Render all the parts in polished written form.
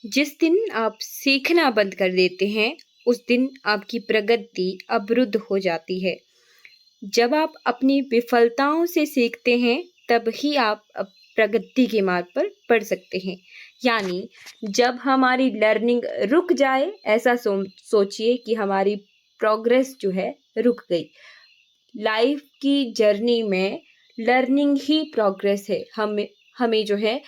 जिस दिन आप सीखना बंद कर देते हैं, उस दिन आपकी प्रगति अवरुद्ध हो जाती है। जब आप अपनी विफलताओं से सीखते हैं, तब ही आप प्रगति के मार्ग पर बढ़ सकते हैं। यानी जब हमारी लर्निंग रुक जाए, ऐसा सोचिए कि हमारी प्रोग्रेस जो है रुक गई। लाइफ की जर्नी में लर्निंग ही प्रोग्रेस है। हमें हमें जो है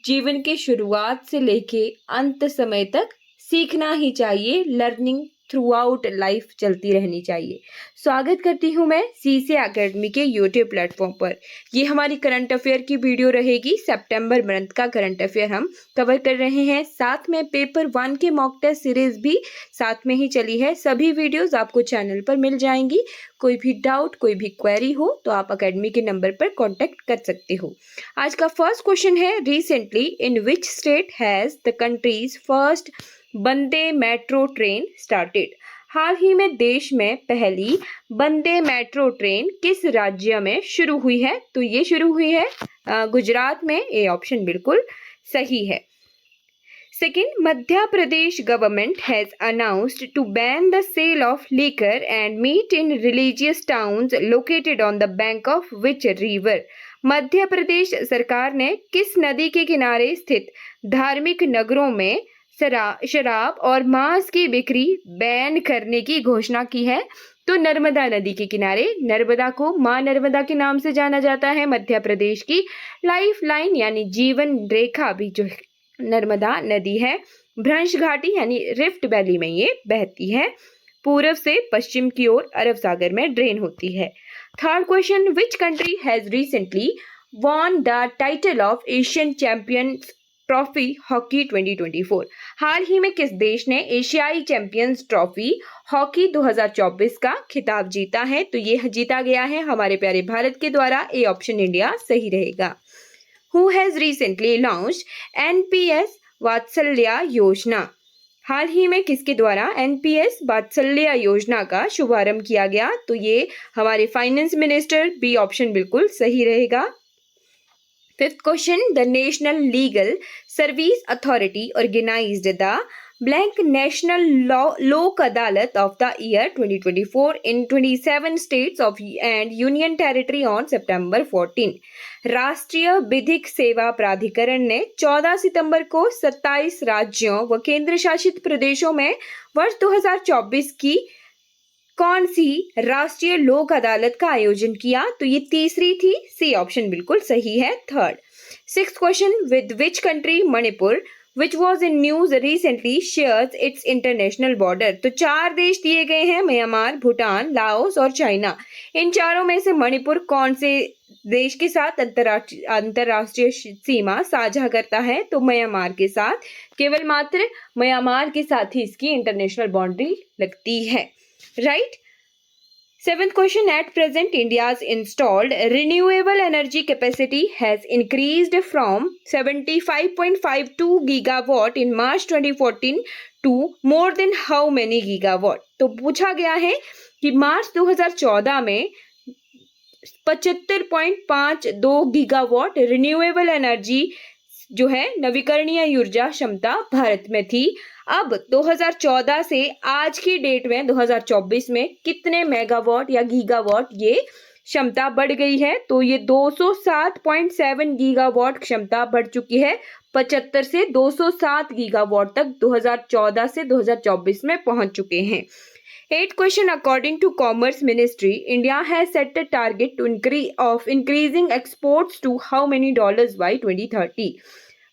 जीवन के शुरुआत से लेके अंत समय तक सीखना ही चाहिए। लर्निंग थ्रू आउट लाइफ चलती रहनी चाहिए। स्वागत करती हूँ मैं सीसे एकेडमी के यूट्यूब प्लेटफॉर्म पर। ये हमारी करंट अफेयर की वीडियो रहेगी। सितंबर मंथ का करंट अफेयर हम कवर कर रहे हैं। साथ में पेपर 1 के मॉक टेस्ट सीरीज भी साथ में ही चली है। सभी वीडियोस आपको चैनल पर मिल जाएंगी। कोई भी डाउट, कोई भी क्वेरी हो तो आप एकेडमी के नंबर पर कॉन्टेक्ट कर सकते हो। आज का फर्स्ट क्वेश्चन है, recently in which state has the country's first Vande metro train started? हाल ही में देश में पहली वंदे मेट्रो ट्रेन किस राज्य में शुरू हुई है? तो ये शुरू हुई है गुजरात में। ए ऑप्शन बिल्कुल सही है। Second, Madhya Pradesh government has announced to ban the sale of liquor and meat in religious towns located on the bank of which river? Madhya Pradesh सरकार ने किस नदी के किनारे स्थित धार्मिक नगरों में शराब और मांस की बिक्री बैन करने की घोषणा की है? तो नर्मदा नदी के किनारे। नर्मदा को मां नर्मदा के नाम से जाना जाता है। मध्य प्रदेश की लाइफ लाइन यानी जीवन रेखा भी जो नर्मदा नदी है। भ्रंश घाटी यानी रिफ्ट वैली में ये बहती है। पूर्व से पश्चिम की ओर अरब सागर में ड्रेन होती है। Third question, which country has recently won the title of Asian champions trophy hockey 2024? हाल ही में किस देश ने एशियाई चैंपियंस ट्रॉफी हॉकी 2024 का खिताब जीता है? तो ये जीता गया है हमारे प्यारे भारत के द्वारा। ए ऑप्शन इंडिया सही रहेगा। Who has recently launched NPS वात्सल्य योजना? हाल ही में किसके द्वारा NPS वात्सल्य योजना का शुभारंभ किया गया? तो ये हमारे फाइनेंस मिनिस्टर। बी ऑप्शन बिल्कुल सही रहेगा। Fifth question, the national legal service authority organised the blank national Lok Adalat of the year 2024 in 27 states of and union territory on September 14। राष्ट्रीय विधिक सेवा प्राधिकरण ने 14 सितंबर को 27 राज्यों व केंद्र शासित प्रदेशों में वर्ष 2024 की कौन सी राष्ट्रीय लोक अदालत का आयोजन किया? तो ये तीसरी थी। सी ऑप्शन बिल्कुल सही है। Third. Sixth question, with which country Manipur which was in news recently shares its international border? तो 4 देश दिए गए हैं, म्यांमार, भूटान, लाओस और चाइना। इन चारों में से मणिपुर कौन से देश के साथ अंतरराष्ट्रीय सीमा साझा करता है? तो म्यांमार के साथ। केवल मात्र म्यांमार के साथ ही इसकी इंटरनेशनल बाउंड्री लगती है। Right. Seventh question, at present India's installed renewable energy capacity has increased from 75.52 gigawatt in March 2014 to more than how many gigawatt? तो पूछा गया है कि मार्च 2014 में 75.52 गीगावाट रिन्यूएबल एनर्जी जो है नवीकरणीय ऊर्जा क्षमता भारत में थी। अब 2014 से आज की डेट में 2024 में कितने मेगावाट या गीगावाट ये क्षमता बढ़ गई है? तो ये 207.7 गीगावाट क्षमता बढ़ चुकी है। 75 से 207 गीगावाट तक 2014 से 2024 में पहुंच चुके हैं। 8th question, according to Commerce Ministry, India has set a target to increasing exports to how many dollars by 2030?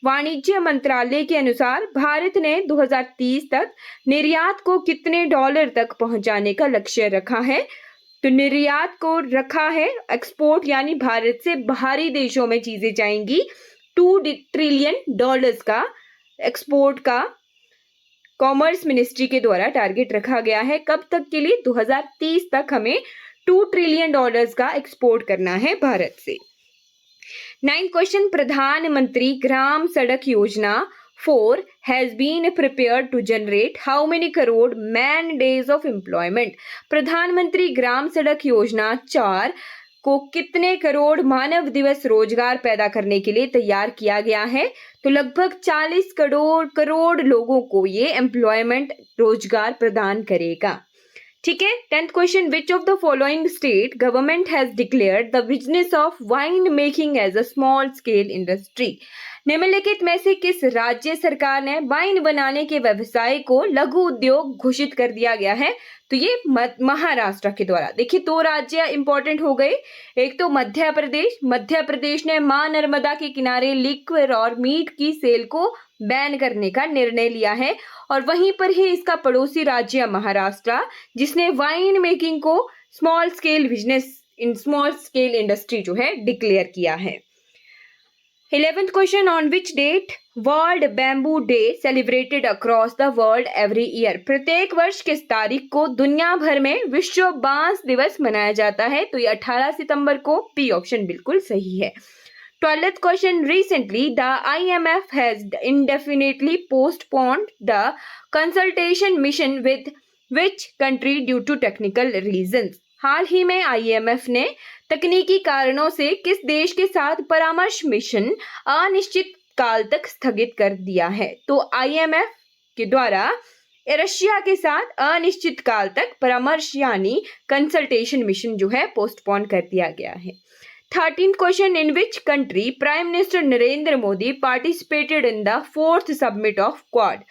वाणिज्य मंत्रालय के अनुसार भारत ने 2030 तक निर्यात को कितने डॉलर तक पहुंचाने का लक्ष्य रखा है? तो निर्यात को रखा है, एक्सपोर्ट यानी भारत से बाहरी देशों में चीजें जाएंगी, 2 ट्रिलियन डॉलर्स का एक्सपोर्ट का कॉमर्स मिनिस्ट्री के द्वारा टारगेट रखा गया है। कब तक के लिए? 2030 तक हमें 2 ट्रिलियन डॉलर्स का एक्सपोर्ट करना है भारत से। 9th क्वेश्चन, प्रधानमंत्री ग्राम सड़क योजना 4 has been prepared to generate how many crore man days of employment? प्रधानमंत्री ग्राम सड़क योजना 4 को कितने करोड़ मानव दिवस रोजगार पैदा करने के लिए तैयार किया गया है? तो लगभग 40 करोड़ लोगों को ये एम्प्लॉयमेंट रोजगार प्रदान करेगा। ठीक है। 10th question, which of the following state government has declared the business of wine making as a small scale industry? निम्नलिखित में से किस राज्य सरकार ने वाइन बनाने के व्यवसाय को लघु उद्योग घोषित कर दिया गया है? तो ये महाराष्ट्र के द्वारा। देखिए, 2 राज्य इंपॉर्टेंट हो गए। एक तो मध्य प्रदेश। मध्य प्रदेश ने मां नर्मदा के किनारे लिक्विड और मीट की सेल को बैन करने का निर्णय लिया है, और वहीं पर ही इसका पड़ोसी राज्य महाराष्ट्र, जिसने वाइन मेकिंग को स्मॉल स्केल इंडस्ट्री जो है डिक्लेयर किया है। 11th question, on which date world bamboo day celebrated across the world every year? प्रत्येक वर्ष किस तारीख को दुनिया भर में विश्व बांस दिवस मनाया जाता है? तो ये 18 सितंबर को। बी ऑप्शन बिल्कुल सही है। 12th question, recently the IMF has indefinitely postponed the consultation mission with which country due to technical reasons? हाल ही में IMF ने तकनीकी कारणों से किस देश के साथ परामर्श मिशन अनिश्चित काल तक स्थगित कर दिया है? तो IMF के द्वारा रशिया के साथ अनिश्चित काल तक परामर्श यानी कंसल्टेशन मिशन जो है पोस्टपोन कर दिया गया है। 13th question, in which country prime minister Narendra Modi participated in the 4th summit of quad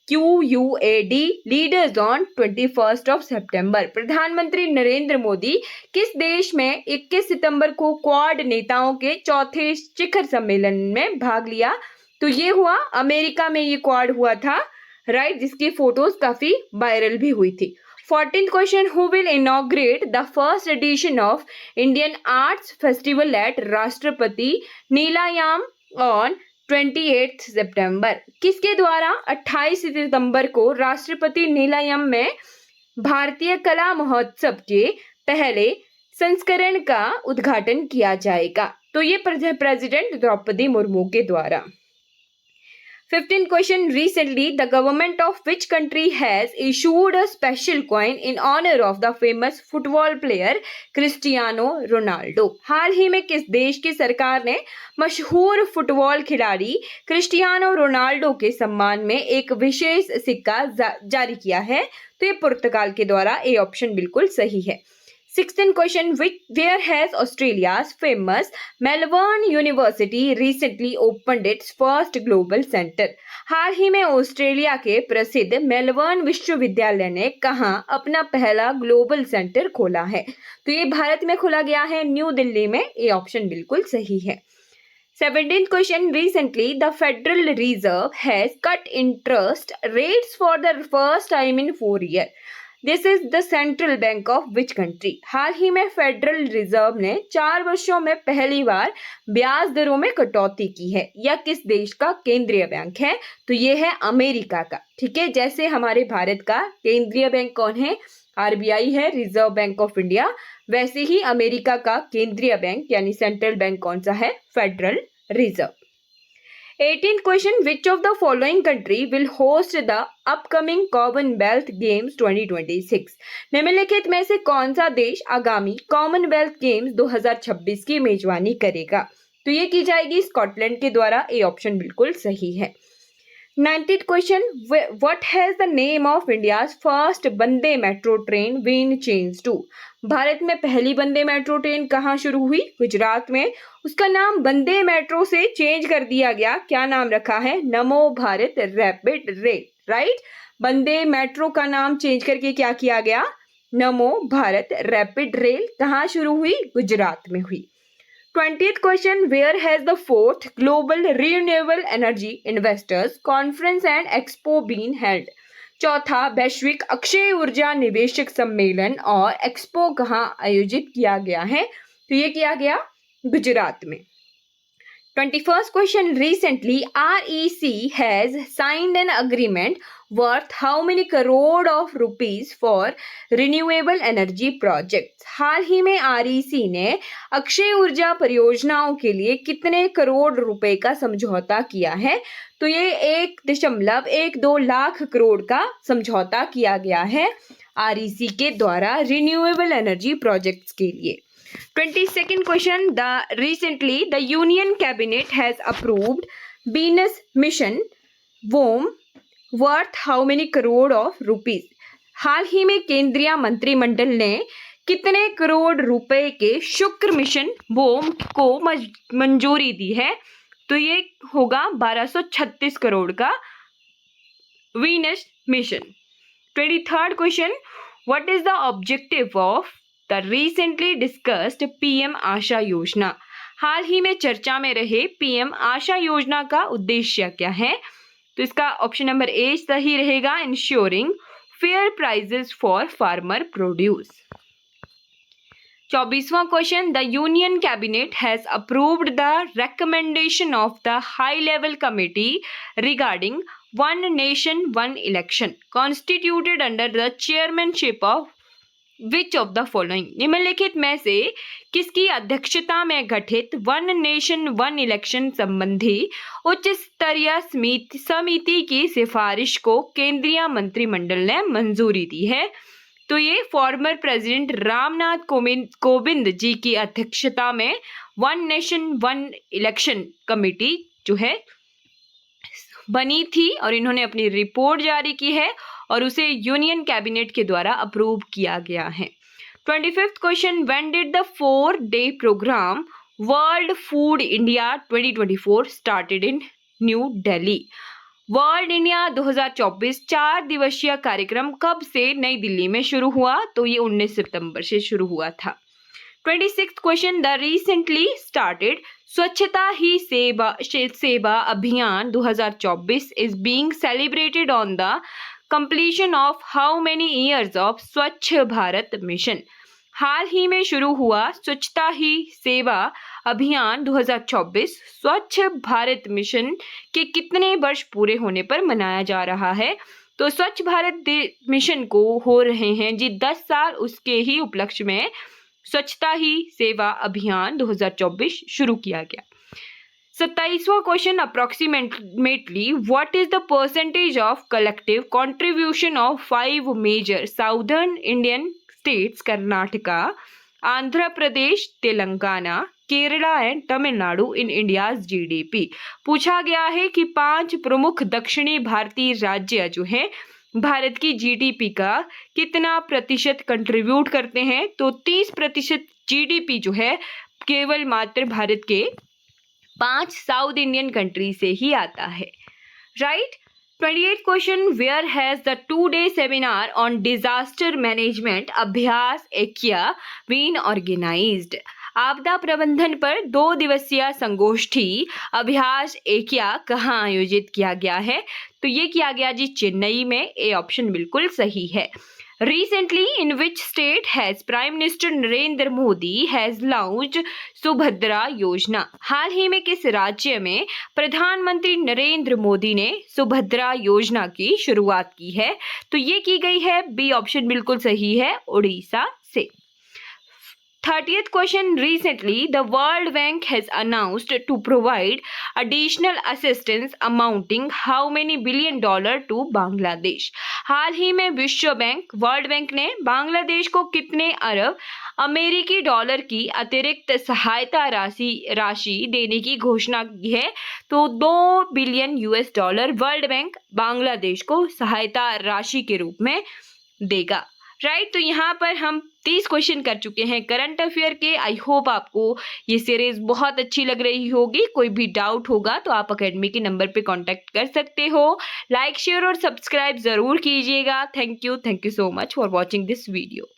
QUAD leaders on 21st of September? प्रधानमंत्री नरेंद्र मोदी किस देश में 21 सितंबर को क्वाड नेताओं के चौथे शिखर सम्मेलन में भाग लिया? तो ये हुआ अमेरिका में, ये क्वाड हुआ था, राइट, जिसकी फोटोज काफी वायरल भी हुई थी। 14th question, who will inaugurate the first edition of Indian arts festival at राष्ट्रपति नीलायाम ऑन 28 सितंबर? किसके द्वारा 28 सितंबर को राष्ट्रपति नीलायम में भारतीय कला महोत्सव के पहले संस्करण का उद्घाटन किया जाएगा? तो ये प्रेसिडेंट द्रौपदी मुर्मू के द्वारा। 15th question, recently the government of which country has issued a special coin in honor of the famous football player Cristiano Ronaldo? हाल ही में किस देश की सरकार ने मशहूर फुटबॉल खिलाड़ी क्रिस्टियानो रोनाल्डो के सम्मान में एक विशेष सिक्का जारी किया है? तो ये पुर्तगाल के द्वारा। ए ऑप्शन बिल्कुल सही है। 16th question, where has Australia's famous Melbourne University recently opened its first global center? हाल ही में ऑस्ट्रेलिया के प्रसिद्ध मेलबर्न विश्वविद्यालय ने कहाँ अपना पहला ग्लोबल सेंटर खोला है? तो ये भारत में खोला गया है, न्यू दिल्ली में। ए ऑप्शन बिल्कुल सही है। 17th question, recently the Federal Reserve has cut interest rates for the first time in 4 years. This is the central bank of which country? हाल ही में फेडरल रिजर्व ने 4 वर्षों में पहली बार ब्याज दरों में कटौती की है। यह किस देश का केंद्रीय बैंक है? तो ये है अमेरिका का। ठीक है, जैसे हमारे भारत का केंद्रीय बैंक कौन है? RBI है, रिजर्व बैंक ऑफ इंडिया। वैसे ही अमेरिका का केंद्रीय बैंक यानी सेंट्रल बैंक कौन सा है? Federal reserve. 18th question, which of the following country will host the upcoming Commonwealth Games 2026? निम्नलिखित में से कौन सा देश आगामी कॉमनवेल्थ गेम्स 2026 की मेजबानी करेगा? तो ये की जाएगी स्कॉटलैंड के द्वारा। ए ऑप्शन बिल्कुल सही है। 19th question, what has the name of India's first Vande metro train been changed to? Bharat में पहली वंदे मेट्रो ट्रेन कहाँ शुरू हुई? गुजरात में। उसका नाम वंदे मेट्रो से चेंज कर दिया गया। क्या नाम रखा है? नमो भारत रैपिड रेल, राइट। वंदे मेट्रो का नाम चेंज करके क्या किया गया? नमो भारत रैपिड रेल। कहाँ शुरू हुई? गुजरात में हुई। 20th question, where has the 4th Global Renewable Energy Investors Conference and Expo been held? चौथा वैश्विक अक्षय ऊर्जा निवेशक सम्मेलन और एक्सपो कहाँ आयोजित किया गया है? तो ये किया गया गुजरात में। 21st question, recently REC has signed an agreement worth how many crore of rupees for renewable energy projects? हाल ही में REC ने अक्षय ऊर्जा परियोजनाओं के लिए कितने करोड़ रुपए का समझौता किया है? तो ये 1.12 लाख करोड़ का समझौता किया गया है REC के द्वारा रिन्यूएबल एनर्जी प्रोजेक्ट्स के लिए। 22nd question. Recently the Union Cabinet has approved Venus mission worm worth how many crore of rupees? हाल ही में केंद्रीय मंत्रिमंडल ने कितने करोड़ रुपए के शुक्र मिशन वोम को मंजूरी दी है? तो ये होगा 1236 करोड़ का Venus mission. 23rd question, what is the objective of the recently discussed PM Asha Yojana? हाल ही में चर्चा में रहे पीएम आशा योजना का उद्देश्य क्या है? तो इसका ऑप्शन नंबर ए सही रहेगा, ensuring fair prices for farmer produce. 24वां question, the union cabinet has approved the recommendation of the high level committee regarding one nation one election constituted under the chairmanship of which of the following? निम्नलिखित में से किसकी अध्यक्षता में गठित one nation one election संबंधी उच्च स्तरीय समिति की सिफारिश को केंद्रीय मंत्रिमंडल ने मंजूरी दी है? तो ये फॉर्मर प्रेसिडेंट रामनाथ कोविंद जी की अध्यक्षता में one nation one election committee जो है बनी थी और इन्होंने अपनी रिपोर्ट जारी की है और उसे यूनियन कैबिनेट के द्वारा अप्रूव किया गया है। 25th question, when did the 4-day programme world food India 2024 started in new Delhi? World India 2024 4 दिवसीय कार्यक्रम कब से नई दिल्ली में शुरू हुआ? तो ये 19 सितंबर से शुरू हुआ था। 26th question, the recently started स्वच्छता ही सेवा अभियान 2024 is being celebrated on the completion of how many years of स्वच्छ भारत मिशन? हाल ही में शुरू हुआ स्वच्छता ही सेवा अभियान 2024 स्वच्छ भारत मिशन के कितने वर्ष पूरे होने पर मनाया जा रहा है? तो स्वच्छ भारत मिशन को हो रहे हैं जी 10 साल, उसके ही उपलक्ष्य में स्वच्छता ही सेवा अभियान 2024 शुरू किया गया। 27वां question, approximately what is the percentage of collective contribution of 5 major southern Indian states Karnataka, Andhra Pradesh, Telangana, Kerala and Tamil Nadu in India's GDP? पूछा गया है कि 5 प्रमुख दक्षिणी भारतीय राज्य जो है भारत की जीडीपी का कितना प्रतिशत कंट्रीब्यूट करते हैं? तो 30% जीडीपी जो है केवल मात्र भारत के 5 साउथ इंडियन कंट्री से ही आता है, right. 28th question, where has the 2-day seminar on disaster management अभ्यास एकिया बीन ऑर्गेनाइज्ड? आपदा प्रबंधन पर 2 दिवसीय संगोष्ठी अभ्यास एकिया कहाँ आयोजित किया गया है? तो ये किया गया जी चेन्नई में। ए ऑप्शन बिल्कुल सही है। Recently, in which state has Prime Minister Narendra Modi has launched Subhadra योजना? हाल ही में किस राज्य में प्रधानमंत्री नरेंद्र मोदी ने सुभद्रा योजना की शुरुआत की है? तो ये की गई है, बी ऑप्शन बिल्कुल सही है, उड़ीसा से। 30th question, recently the World Bank has announced to provide additional assistance amounting how many $billion to Bangladesh? हाल ही में विश्व बैंक वर्ल्ड बैंक ने बांग्लादेश को कितने अरब अमेरिकी डॉलर की अतिरिक्त सहायता राशि देने की घोषणा की है? तो $2 बिलियन वर्ल्ड बैंक बांग्लादेश को सहायता राशि के रूप में देगा, राइट। तो यहाँ पर हम 30 क्वेश्चन कर चुके हैं करंट अफेयर के। आई होप आपको ये सीरीज बहुत अच्छी लग रही होगी। कोई भी डाउट होगा तो आप अकेडमी के नंबर पे कांटेक्ट कर सकते हो। लाइक, शेयर और सब्सक्राइब जरूर कीजिएगा। Thank you so much for watching this video.